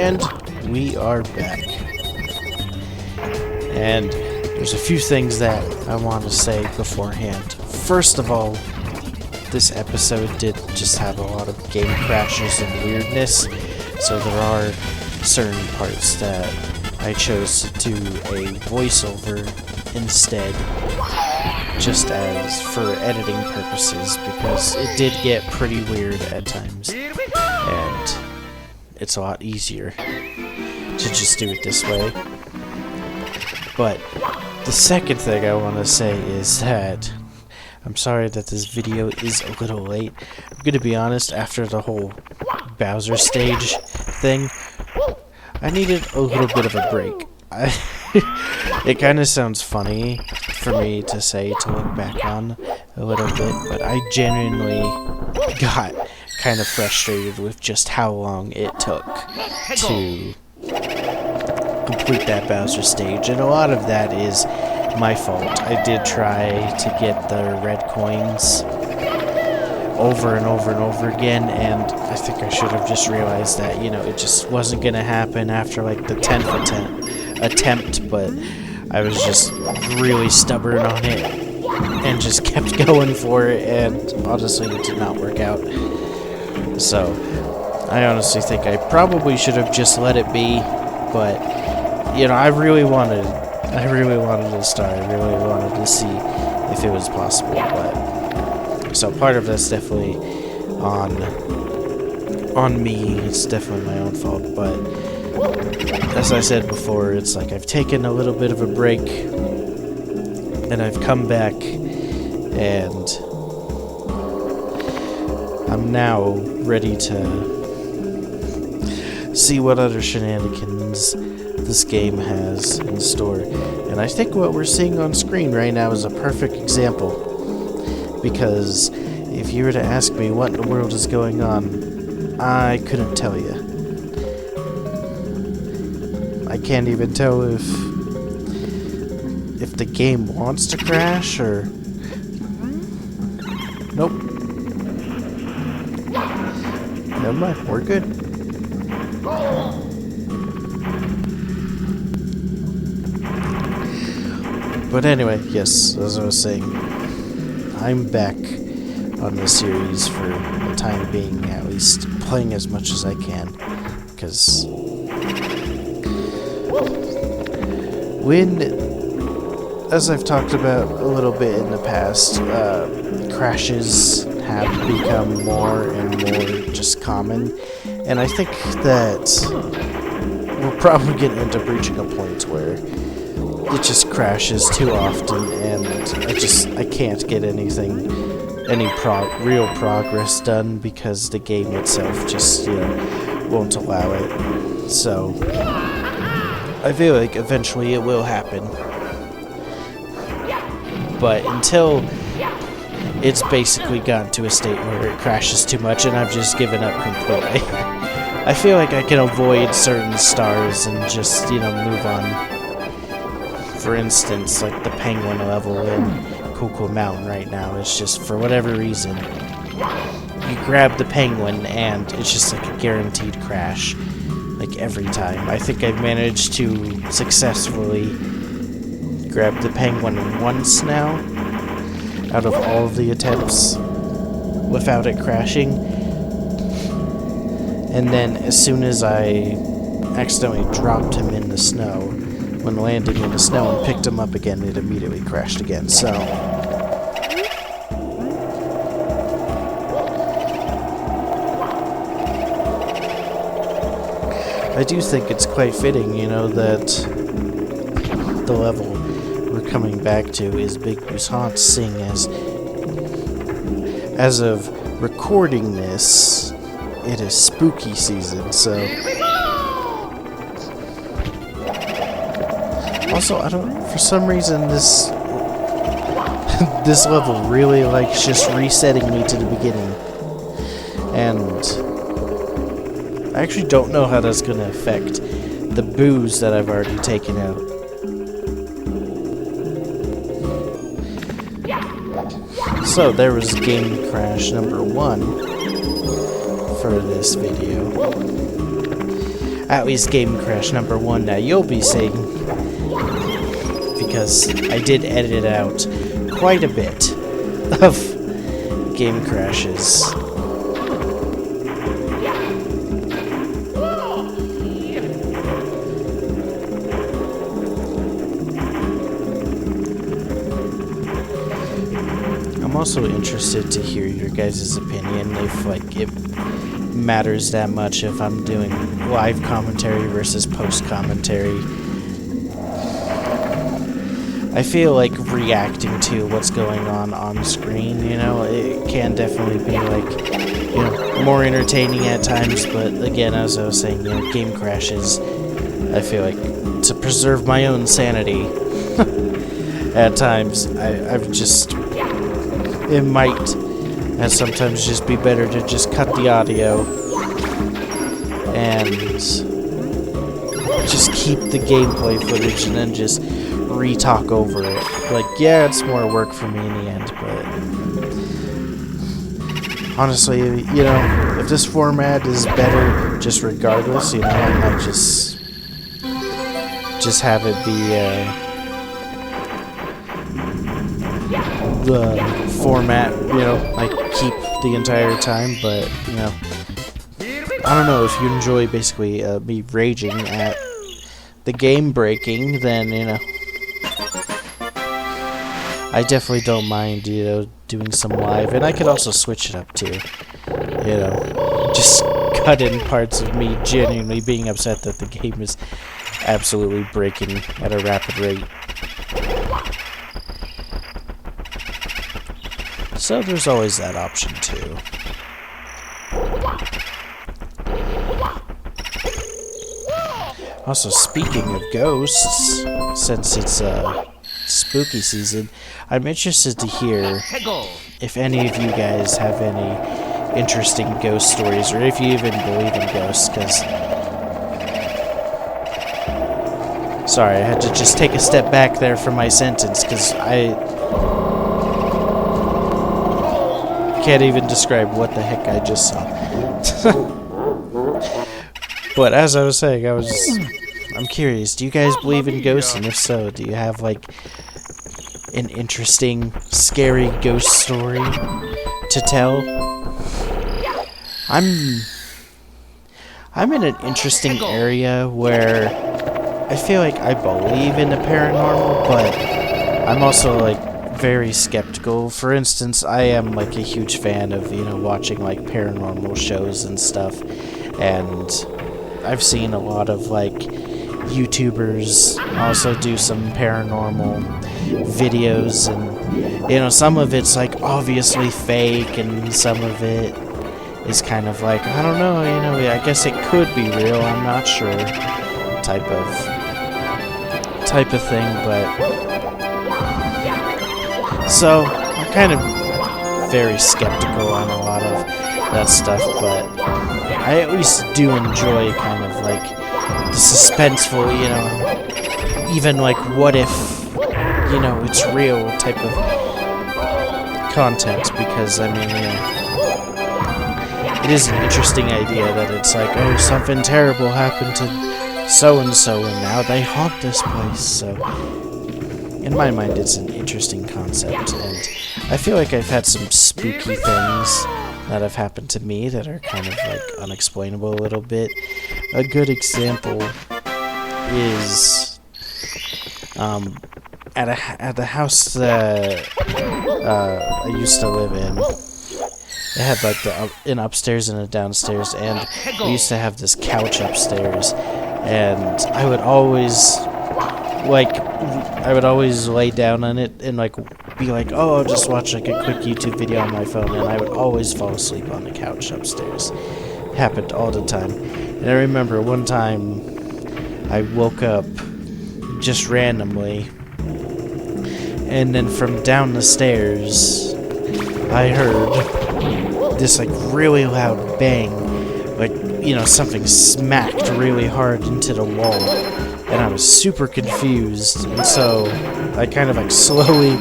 And we are back. And there's a few things that I want to say beforehand. First of all, this episode did just have a lot of game crashes and weirdness, so there are certain parts that I chose to do a voiceover instead, just as for editing purposes, because it did get pretty weird at times, and it's a lot easier to just do it this way. But the second thing I want to say is that I'm sorry that this video is a little late. I'm gonna be honest, after the whole Bowser stage thing, I needed a little bit of a break. It kind of sounds funny for me to say, to look back on a little bit, but I genuinely got kind of frustrated with just how long it took to complete that Bowser stage, and a lot of that is my fault. I did try to get the red coins over and over and over again, and I think I should have just realized that, you know, it just wasn't going to happen after like the 10th attempt, but I was just really stubborn on it and just kept going for it, and honestly it did not work out. So I honestly think I probably should have just let it be, but you know, I really wanted to start. I really wanted to see if it was possible, but so part of that's definitely on me. It's definitely my own fault, but as I said before, it's like I've taken a little bit of a break, and I've come back, and I'm now ready to see what other shenanigans this game has in store. And I think what we're seeing on screen right now is a perfect example, because if you were to ask me what in the world is going on, I couldn't tell you. I can't even tell if the game wants to crash or... Nope. Never mind, we're good. But anyway, yes, as I was saying, I'm back on this series for the time being, at least, playing as much as I can, because as I've talked about a little bit in the past, crashes have become more and more just common, and I think that we're probably getting into reaching a point where it just crashes too often, and I can't get any real progress done because the game itself just, you know, won't allow it. So I feel like eventually it will happen, but until it's basically gotten to a state where it crashes too much and I've just given up completely, I feel like I can avoid certain stars and just, you know, move on. For instance, like the penguin level in Cocoa Mountain right now, it's just, for whatever reason, you grab the penguin and it's just like a guaranteed crash, like every time. I think I've managed to successfully grab the penguin once now, out of all of the attempts, without it crashing. And then as soon as I accidentally dropped him in the snow, when landing in the snow and picked him up again, it immediately crashed again. So I do think it's quite fitting, you know, that the level we're coming back to is Big Boo's Haunt, seeing as of recording this, it is spooky season, so... Also, for some reason, this level really likes just resetting me to the beginning. And I actually don't know how that's going to affect the boos that I've already taken out. So there was game crash number 1 for this video. at least Game Crash number 1 that you'll be seeing, because I did edit out quite a bit of game crashes. I'm also interested to hear your guys' opinion, if like it matters that much if I'm doing live commentary versus post commentary. I feel like reacting to what's going on screen, you know, it can definitely be like, you know, more entertaining at times, but again, as I was saying, you know, game crashes, I feel like to preserve my own sanity at times, I've just, it might and sometimes just be better to just cut the audio and just keep the gameplay footage and then just re-talk over it. Like, yeah, it's more work for me in the end, but honestly, you know, if this format is better just regardless, you know, I might just have it be the format, you know, I keep the entire time, but, you know, I don't know, if you enjoy basically me raging at the game breaking, then, you know, I definitely don't mind, you know, doing some live, and I could also switch it up too, you know, just cut in parts of me genuinely being upset that the game is absolutely breaking at a rapid rate. So there's always that option too. Also, speaking of ghosts, since it's spooky season, I'm interested to hear if any of you guys have any interesting ghost stories, or if you even believe in ghosts, because... Sorry, I had to just take a step back there from my sentence, because I can't even describe what the heck I just saw. But as I was saying, I'm curious, do you guys believe in ghosts? And if so, do you have like an interesting, scary ghost story to tell? I'm in an interesting area where I feel like I believe in the paranormal, but I'm also like very skeptical. For instance, I am like a huge fan of, you know, watching like paranormal shows and stuff, and I've seen a lot of like YouTubers also do some paranormal videos, and you know, some of it's like obviously fake, and some of it is kind of like, I don't know, you know, I guess it could be real, I'm not sure, type of thing. But so I'm kind of very skeptical on a lot of that stuff, but I at least do enjoy kind of like the suspenseful, you know, even like what if, you know, it's real type of content, because I mean, you know, it is an interesting idea that it's like, oh, something terrible happened to so-and-so and now they haunt this place. So in my mind, it's an interesting concept, and I feel like I've had some spooky things that have happened to me that are kind of like unexplainable a little bit. A good example is at the house that I used to live in. It had like an upstairs and a downstairs, and we used to have this couch upstairs, and I would always lay down on it and like be like, oh, I'll just watch like a quick YouTube video on my phone, and I would always fall asleep on the couch upstairs. It happened all the time. And I remember one time I woke up just randomly, and then from down the stairs I heard this like really loud bang, like, you know, something smacked really hard into the wall, and I was super confused, and so I kind of like slowly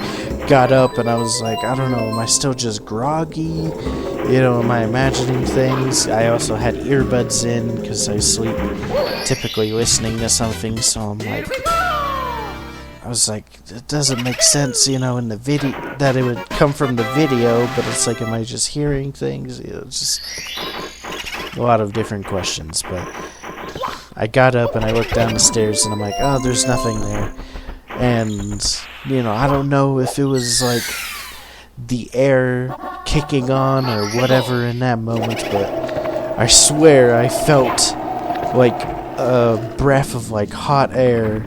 got up and I was like, I don't know, am I still just groggy? You know, am I imagining things? I also had earbuds in because I sleep typically listening to something, so I'm like, I was like, it doesn't make sense, you know, in the video, that it would come from the video, but it's like, am I just hearing things? You know, it's just a lot of different questions, but I got up and I looked down the stairs and I'm like, oh, there's nothing there. And, you know, I don't know if it was like the air kicking on or whatever in that moment, but I swear I felt like a breath of like hot air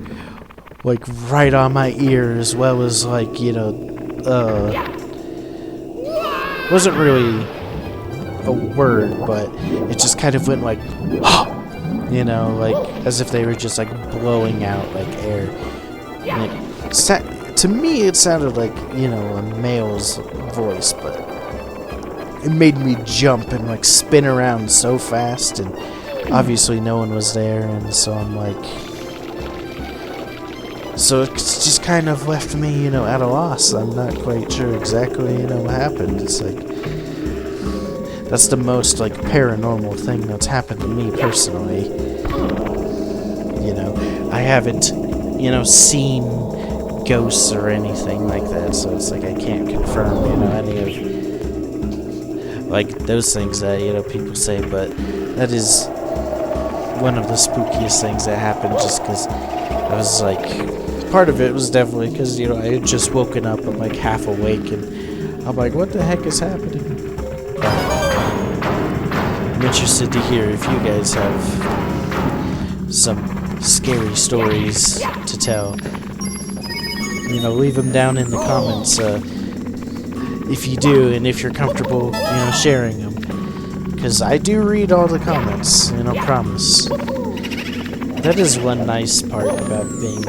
like right on my ear, as well as like, you know, wasn't really a word, but it just kind of went like, you know, like as if they were just like blowing out like air. Like, to me it sounded like, you know, a male's voice, but it made me jump and like spin around so fast, and obviously no one was there, and so I'm like, so it's just kind of left me, you know, at a loss. I'm not quite sure exactly, you know, what happened. It's like, that's the most like paranormal thing that's happened to me personally. You know, I haven't, you know, seen ghosts or anything like that, so it's like I can't confirm, you know, any of like those things that, you know, people say, but that is one of the spookiest things that happened, just because I was like, part of it was definitely because, you know, I had just woken up, I'm like half awake, and I'm like, what the heck is happening? I'm interested to hear if you guys have some scary stories to tell. You know, leave them down in the comments if you do, and if you're comfortable, you know, sharing them. Because I do read all the comments, you know, promise. That is one nice part about being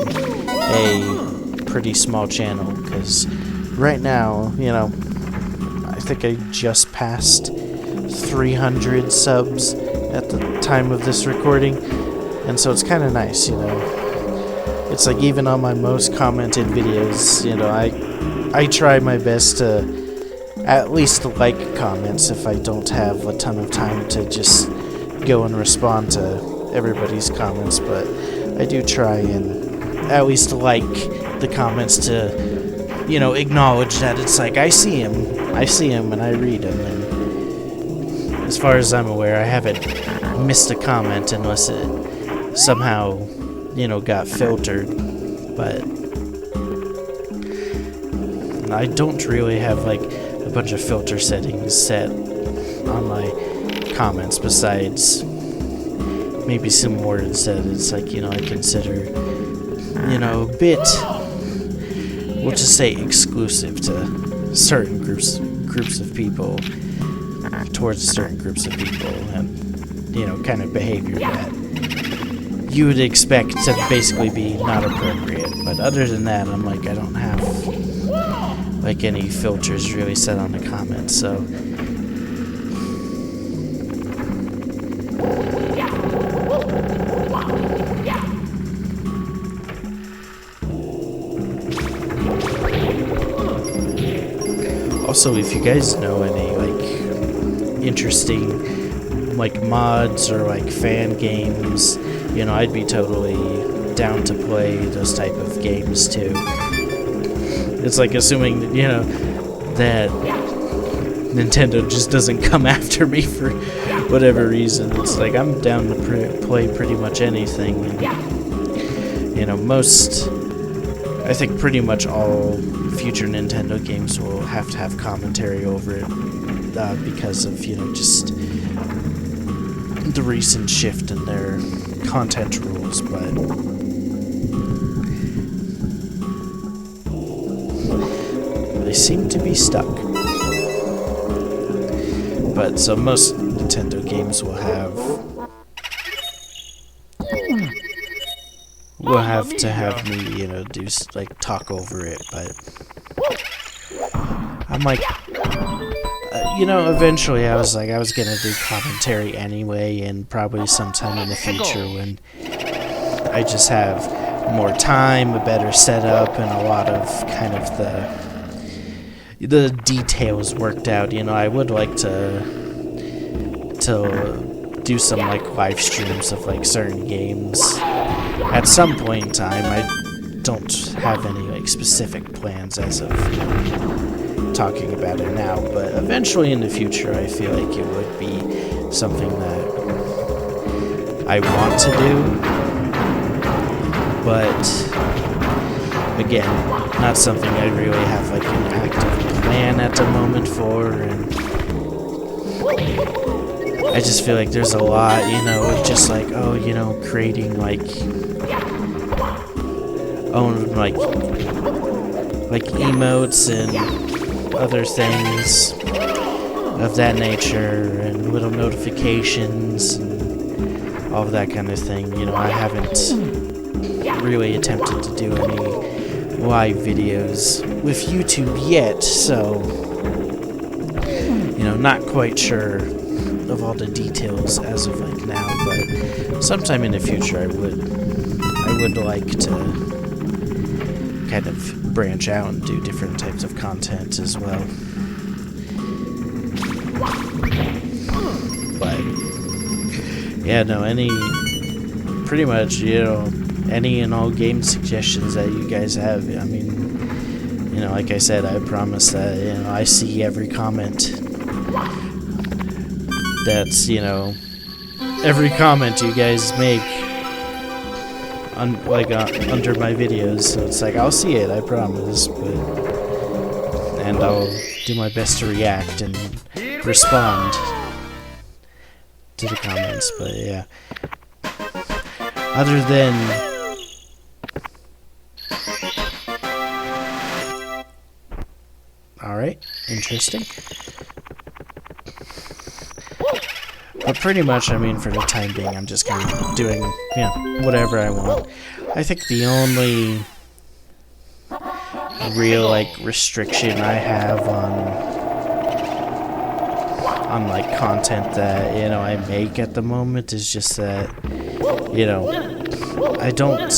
a pretty small channel, because right now, you know, I think I just passed 300 subs at the time of this recording, and so it's kind of nice, you know. It's like even on my most commented videos, you know, I try my best to at least like comments if I don't have a ton of time to just go and respond to everybody's comments, but I do try and at least like the comments to, you know, acknowledge that it's like, I see him and I read him, and as far as I'm aware, I haven't missed a comment unless it somehow, you know, got filtered, but I don't really have like a bunch of filter settings set on my comments besides maybe some words that it's like, you know, I consider, you know, a bit, we'll just say exclusive to certain groups of people, towards certain groups of people, and, you know, kind of behavior that you would expect to basically be not appropriate. But other than that, I'm like, I don't have like any filters really set on the comments, so also, if you guys know any like interesting like mods or like fan games, you know, I'd be totally down to play those type of games too. It's like assuming, you know, that Nintendo just doesn't come after me for whatever reason. It's like I'm down to play pretty much anything. And, you know, I think pretty much all future Nintendo games will have to have commentary over it because of, you know, just the recent shift in their content rules, but they seem to be stuck. But so most Nintendo games will have to have me, you know, do like talk over it, but I'm like, you know, eventually I was gonna do commentary anyway, and probably sometime in the future when I just have more time, a better setup, and a lot of kind of the the details worked out. You know, I would like to do some like live streams of like certain games at some point in time. I don't have any like specific plans as of talking about it now, but eventually in the future I feel like it would be something that I want to do, but again, not something I really have like an active plan at the moment for, and I just feel like there's a lot, you know, of just like, oh, you know, creating like emotes and other things of that nature, and little notifications and all of that kind of thing. You know, I haven't really attempted to do any live videos with YouTube yet, so, you know, not quite sure of all the details as of like now, but sometime in the future I would like to kind of branch out and do different types of content as well. But yeah, no, pretty much, you know, any and all game suggestions that you guys have. I mean, you know, like I said, I promise that, you know, I see every comment. That's, you know, every comment you guys make under my videos, so it's like, I'll see it, I promise, and I'll do my best to react and respond to the comments. But yeah, other than alright, interesting. But pretty much, I mean, for the time being, I'm just kind of doing, you know, whatever I want. I think the only real, like, restriction I have on like, content that, you know, I make at the moment is just that, you know, I don't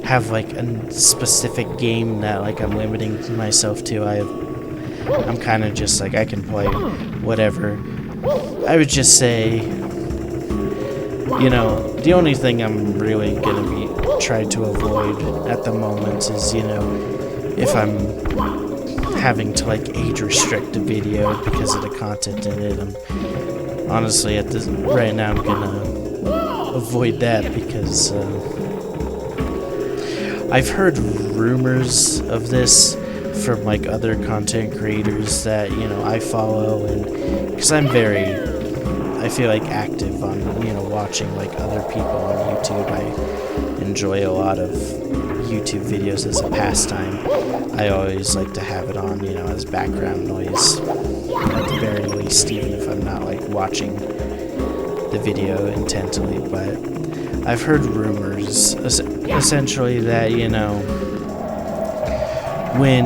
have, like, a specific game that, like, I'm limiting myself to. I'm kind of just, like, I can play whatever. I would just say, you know, the only thing I'm really going to be trying to avoid at the moment is, you know, if I'm having to, like, age restrict a video because of the content in it. Honestly, right now I'm going to avoid that because I've heard rumors of this from, like, other content creators that, you know, I follow, and because I feel like active on, you know, watching like other people on YouTube. I enjoy a lot of YouTube videos as a pastime. I always like to have it on, you know, as background noise, at the very least, even if I'm not like watching the video intently. But I've heard rumors essentially that, you know, when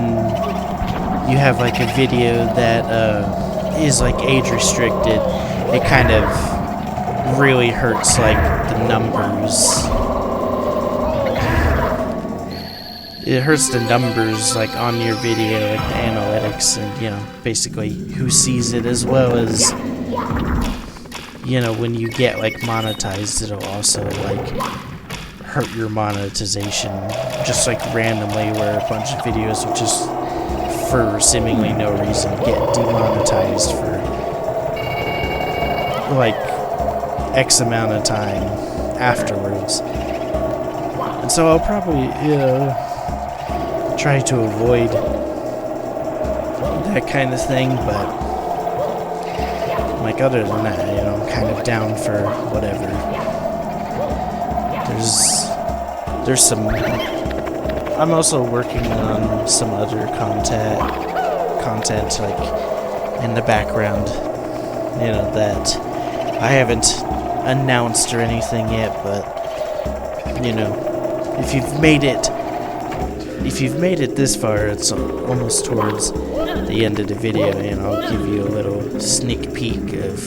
you have like a video that is like age restricted, it kind of really hurts like the numbers. It hurts the numbers like on your video, like the analytics, and, you know, basically who sees it, as well as, you know, when you get like monetized, it'll also like hurt your monetization just like randomly, where a bunch of videos will just, for seemingly no reason, get demonetized for like X amount of time afterwards. And so I'll probably, you know, try to avoid that kind of thing, but like other than that, you know, I'm kind of down for whatever. There's some, I'm also working on some other content like in the background, you know, that I haven't announced or anything yet, but, you know, if you've made it this far, it's almost towards the end of the video, and I'll give you a little sneak peek of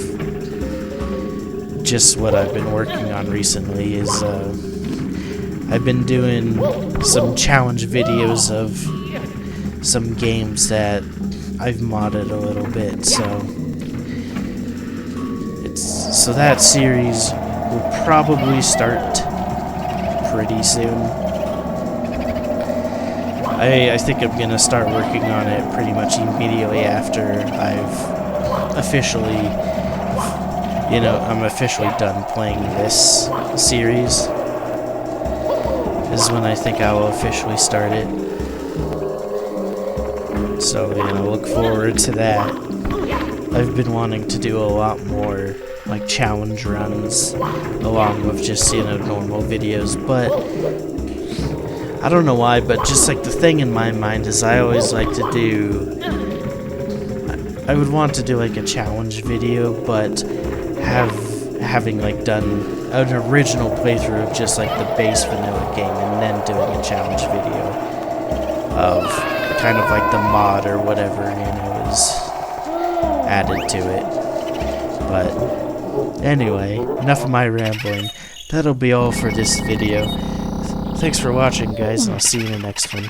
just what I've been working on recently. Is I've been doing some challenge videos of some games that I've modded a little bit, so that series will probably start pretty soon. I think I'm gonna start working on it pretty much immediately after I've officially, I'm officially done playing this series. Is when I think I will officially start it. So, look forward to that. I've been wanting to do a lot more, like, challenge runs, along with just, normal videos, but I don't know why, but just, like, the thing in my mind is I always like to do, I would want to do, like, a challenge video, but having, like, done an original playthrough of just, like, the base vanilla game, and then doing a challenge video of kind of like the mod or whatever, is added to it. But anyway, enough of my rambling. That'll be all for this video. Thanks for watching, guys, and I'll see you in the next one.